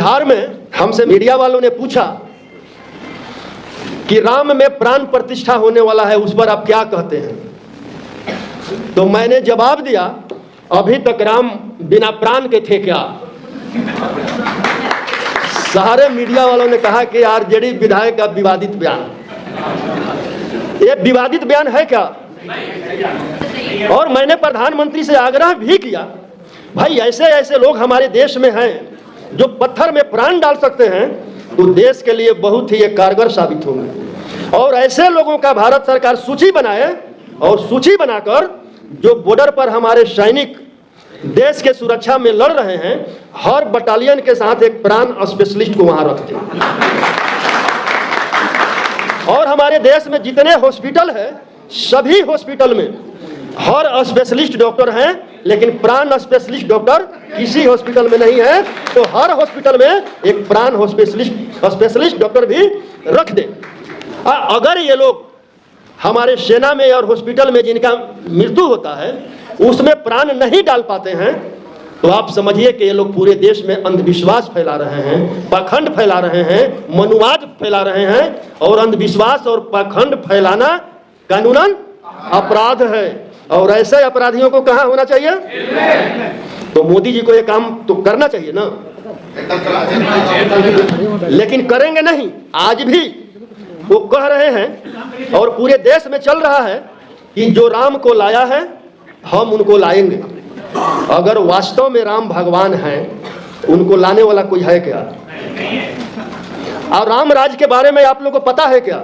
बिहार में हमसे मीडिया वालों ने पूछा कि राम में प्राण प्रतिष्ठा होने वाला है, उस पर आप क्या कहते हैं? तो मैंने जवाब दिया, अभी तक राम बिना प्राण के थे क्या? सारे मीडिया वालों ने कहा कि आरजेडी विधायक का विवादित बयान, ये विवादित बयान है क्या? और मैंने प्रधानमंत्री से आग्रह भी किया, भाई ऐसे ऐसे लोग हमारे देश में हैं जो पत्थर में प्राण डाल सकते हैं, तो देश के लिए बहुत ही कारगर साबित होंगे। और ऐसे लोगों का भारत सरकार सूची बनाए, और सूची बनाकर जो बॉर्डर पर हमारे सैनिक देश के सुरक्षा में लड़ रहे हैं, हर बटालियन के साथ एक प्राण स्पेशलिस्ट को वहां रखते हैं। और हमारे देश में जितने हॉस्पिटल है, सभी हॉस्पिटल में हर स्पेशलिस्ट डॉक्टर हैं, लेकिन प्राण स्पेशलिस्ट डॉक्टर किसी हॉस्पिटल में नहीं है। तो हर हॉस्पिटल में एक प्राण स्पेशलिस्ट डॉक्टर भी रख दे। अगर ये लोग हमारे सेना में और हॉस्पिटल में जिनका मृत्यु होता है उसमें प्राण नहीं डाल पाते हैं, तो आप समझिए कि ये लोग पूरे देश में अंधविश्वास फैला रहे हैं, पाखंड फैला रहे हैं, मनुवाद फैला रहे हैं। और अंधविश्वास और पाखंड फैलाना कानूनन अपराध है, और ऐसे अपराधियों को कहाँ होना चाहिए? तो मोदी जी को ये काम तो करना चाहिए ना, लेकिन करेंगे नहीं। आज भी वो कह रहे हैं और पूरे देश में चल रहा है कि जो राम को लाया है हम उनको लाएंगे। अगर वास्तव में राम भगवान हैं, उनको लाने वाला कोई है क्या? और राम राज के बारे में आप लोगों को पता है क्या?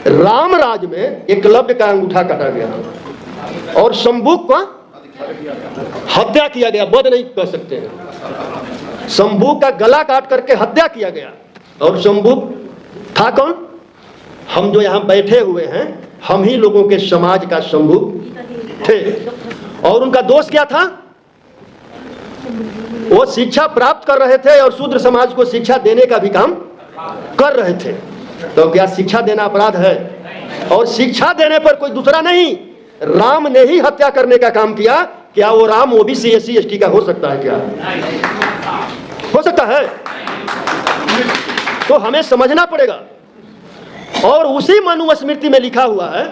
राम राज में एकलव्य का अंगूठा काटा गया और शंभुक का हत्या किया गया, वध नहीं कह सकते हैं। शंभुक का गला काट करके हत्या किया गया। और शंभुक था कौन? हम जो यहाँ बैठे हुए हैं, हम ही लोगों के समाज का शंभुक थे। और उनका दोष क्या था? वो शिक्षा प्राप्त कर रहे थे और शूद्र समाज को शिक्षा देने का भी काम कर रहे थे। तो क्या शिक्षा देना अपराध है? और शिक्षा देने पर कोई दूसरा नहीं, राम ने ही हत्या करने का काम किया। क्या वो राम ओबीसी एससी एसटी का हो सकता है? क्या हो सकता है? तो हमें समझना पड़ेगा। और उसी मनुस्मृति में लिखा हुआ है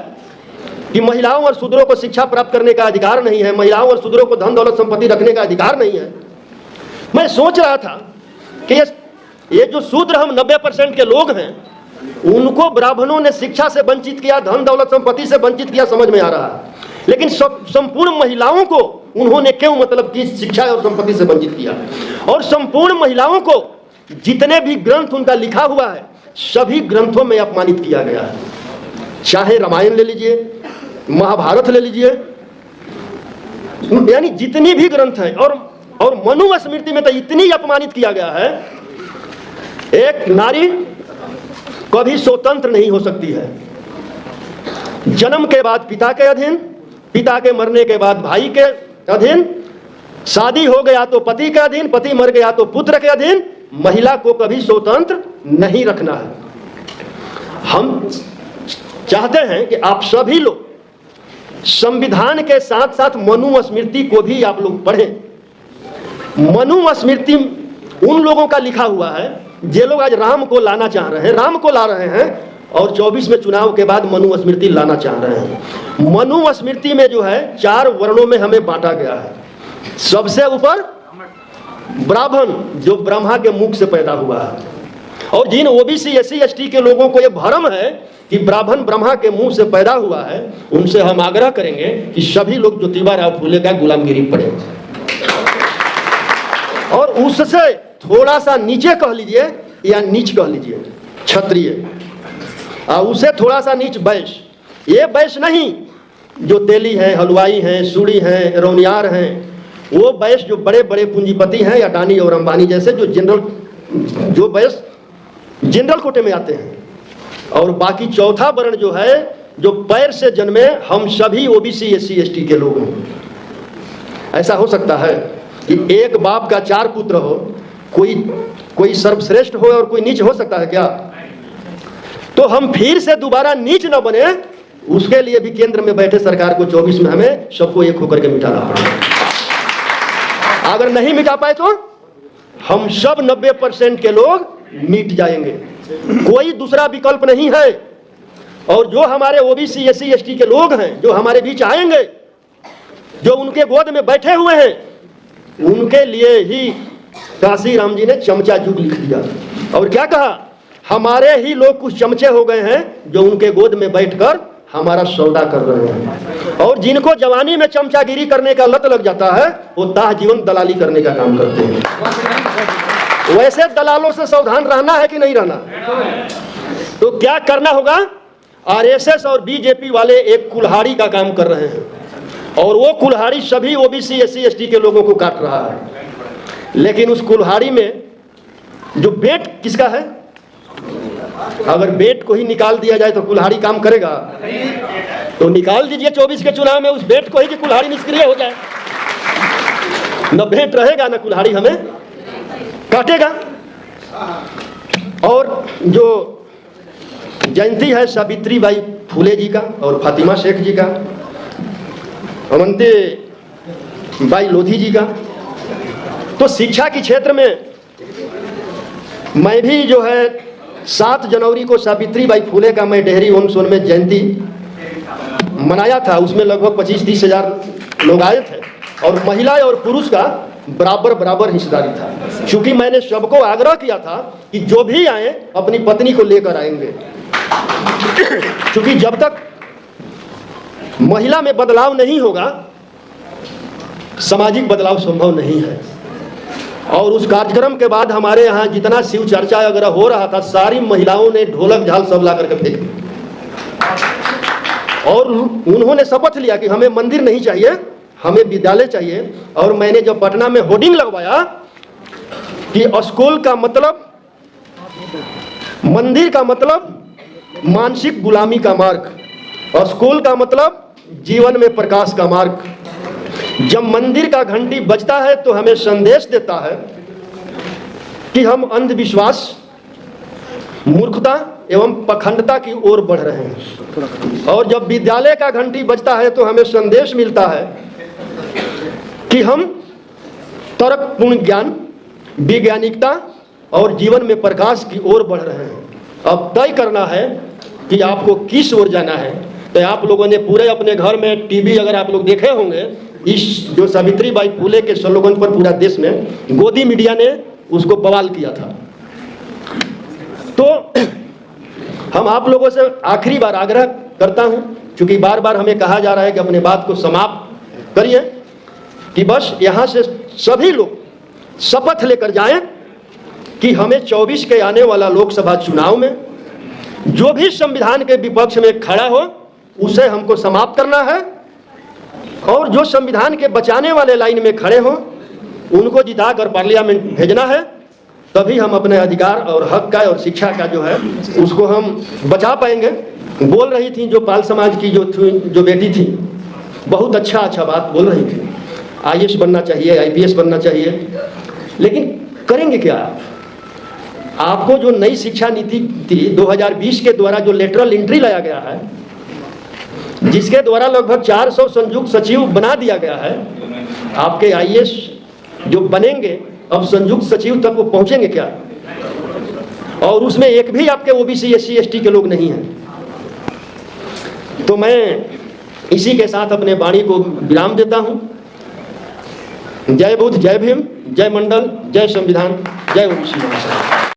कि महिलाओं और शूद्रों को शिक्षा प्राप्त करने का अधिकार नहीं है, महिलाओं और शूद्रों को धन दौलत संपत्ति रखने का अधिकार नहीं है। मैं सोच रहा था कि ये जो शूद्र हम 90% के लोग हैं, उनको ब्राह्मणों ने शिक्षा से वंचित किया, धन दौलत संपत्ति से वंचित किया, समझ में आ रहा है। लेकिन संपूर्ण महिलाओं को उन्होंने क्यों मतलब कि शिक्षा और संपत्ति से वंचित किया? और संपूर्ण महिलाओं को जितने भी ग्रंथ उनका लिखा हुआ है, सभी ग्रंथों में अपमानित किया गया है। चाहे रामायण ले लीजिए, महाभारत ले लीजिए, यानी जितनी भी ग्रंथ हैं। और मनुस्मृति में तो इतनी अपमानित किया गया है, एक नारी कभी स्वतंत्र नहीं हो सकती है। जन्म के बाद पिता के अधीन, पिता के मरने के बाद भाई के अधीन, शादी हो गया तो पति के अधीन, पति मर गया तो पुत्र के अधीन। महिला को कभी स्वतंत्र नहीं रखना है। हम चाहते हैं कि आप सभी लोग संविधान के साथ साथ मनुस्मृति को भी आप लोग पढ़ें। मनुस्मृति उन लोगों का लिखा हुआ है जे लोग आज राम को लाना चाह रहे हैं, राम को ला रहे हैं, और 24 में चुनाव के बाद मनुस्मृति लाना चाह रहे हैं। मनुस्मृति में जो है 4 वर्णों में हमें बांटा गया है। सबसे ऊपर ब्राह्मण, जो ब्रह्मा के मुख से पैदा हुआ है। और जिन ओबीसी एससी एसटी के लोगों को यह भ्रम है कि ब्राह्मण ब्रह्मा के मुंह से पैदा हुआ है, उनसे हम आग्रह करेंगे कि सभी लोग ज्योतिबा फूले का गुलामगिरी पढ़ें। और उससे थोड़ा सा नीचे कह लीजिए या नीच कह लीजिए क्षत्रिय, उसे थोड़ा सा नीच वैश्य। ये वैश्य नहीं जो तेली हैं, हलवाई हैं, सूड़ी हैं, रौनियार हैं। वो वैश्य जो बड़े बड़े पूंजीपति हैं, अडानी और अंबानी जैसे, जो वैश्य जनरल कोटे में आते हैं। और बाकी चौथा वर्ण जो है, जो पैर से जन्मे, हम सभी ओबीसी एससी एसटी के लोग हैं। ऐसा हो सकता है कि एक बाप का 4 पुत्र हो, कोई सर्वश्रेष्ठ हो और कोई नीच हो सकता है क्या? तो हम फिर से दोबारा नीच न बने, उसके लिए भी केंद्र में बैठे सरकार को 24 में हमें सबको एक होकर के मिटाना पड़ेगा। अगर नहीं मिटा पाए तो हम सब 90% के लोग मिट जाएंगे, कोई दूसरा विकल्प नहीं है। और जो हमारे ओबीसी एससी एसटी के लोग हैं जो हमारे बीच आएंगे, जो उनके गोद में बैठे हुए हैं, उनके लिए ही काशी राम जी ने चमचा युग लिख दिया। और क्या कहा, हमारे ही लोग कुछ चमचे हो गए हैं जो उनके गोद में बैठकर हमारा सौदा कर रहे हैं। और जिनको जवानी में चमचागिरी करने का लत लग जाता है, वो ताह जीवन दलाली करने का काम करते हैं। वैसे दलालों से सावधान रहना है कि नहीं रहना? तो क्या करना होगा? आरएसएस और बीजेपी वाले एक कुल्हाड़ी का काम कर रहे हैं, और वो कुल्हाड़ी सभी ओबीसी एससी एसटी के लोगों को काट रहा है। लेकिन उस कुल्हाड़ी में जो बेट किसका है? अगर बेट को ही निकाल दिया जाए तो कुल्हाड़ी काम करेगा? तो निकाल दीजिए 24 के चुनाव में उस बेट को ही कि कुल्हाड़ी निष्क्रिय हो जाए। न बेट रहेगा न कुल्हाड़ी हमें काटेगा। और जो जयंती है सावित्री बाई फुले जी का और फातिमा शेख जी का, अवंती बाई लोधी जी का, तो शिक्षा के क्षेत्र में मैं भी जो है 7 जनवरी को सावित्री बाई फुले का मैं डेहरी ओन सोन में जयंती मनाया था। उसमें लगभग 25-30 हज़ार लोग आए थे, और महिला और पुरुष का बराबर हिस्सेदारी था। क्योंकि मैंने सबको आग्रह किया था कि जो भी आए अपनी पत्नी को लेकर आएंगे, क्योंकि जब तक महिला में बदलाव नहीं होगा, सामाजिक बदलाव संभव नहीं है। और उस कार्यक्रम के बाद हमारे यहाँ जितना शिव चर्चा वगैरह हो रहा था, सारी महिलाओं ने ढोलक झाल सब ला करके फेंक दी, और उन्होंने शपथ लिया कि हमें मंदिर नहीं चाहिए, हमें विद्यालय चाहिए। और मैंने जब पटना में होर्डिंग लगवाया कि स्कूल का मतलब, मंदिर का मतलब मानसिक गुलामी का मार्ग, और स्कूल का मतलब जीवन में प्रकाश का मार्ग। जब मंदिर का घंटी बजता है तो हमें संदेश देता है कि हम अंधविश्वास, मूर्खता एवं पखंडता की ओर बढ़ रहे हैं। और जब विद्यालय का घंटी बजता है तो हमें संदेश मिलता है कि हम तर्कपूर्ण ज्ञान, वैज्ञानिकता और जीवन में प्रकाश की ओर बढ़ रहे हैं। अब तय करना है कि आपको किस ओर जाना है। तो आप लोगों ने पूरे अपने घर में टीवी अगर आप लोग देखे होंगे, इस जो सावित्री बाई फुले के स्लोगन पर पूरा देश में गोदी मीडिया ने उसको बवाल किया था। तो हम आप लोगों से आखिरी बार आग्रह करता हूं, क्योंकि बार बार हमें कहा जा रहा है कि अपने बात को समाप्त करिए, कि बस यहां से सभी लोग शपथ लेकर जाएं कि हमें 24 के आने वाला लोकसभा चुनाव में जो भी संविधान के विपक्ष में खड़ा हो उसे हमको समाप्त करना है, और जो संविधान के बचाने वाले लाइन में खड़े हो उनको जिताकर पार्लियामेंट भेजना है। तभी हम अपने अधिकार और हक का और शिक्षा का जो है उसको हम बचा पाएंगे। बोल रही थी जो पाल समाज की जो बेटी थी, बहुत अच्छा बात बोल रही थी, आईएएस बनना चाहिए, आईपीएस बनना चाहिए, लेकिन करेंगे क्या? आपको जो नई शिक्षा नीति थी 2020 के द्वारा जो लेटरल एंट्री लाया गया है, जिसके द्वारा लगभग 400 संयुक्त सचिव बना दिया गया है, आपके आईएएस जो बनेंगे अब संयुक्त सचिव तक वो पहुंचेंगे क्या? और उसमें एक भी आपके ओबीसी एससी एसटी के लोग नहीं हैं। तो मैं इसी के साथ अपने वाणी को विराम देता हूं। जय बुद्ध, जय भीम, जय मंडल, जय संविधान, जय ओबीसी।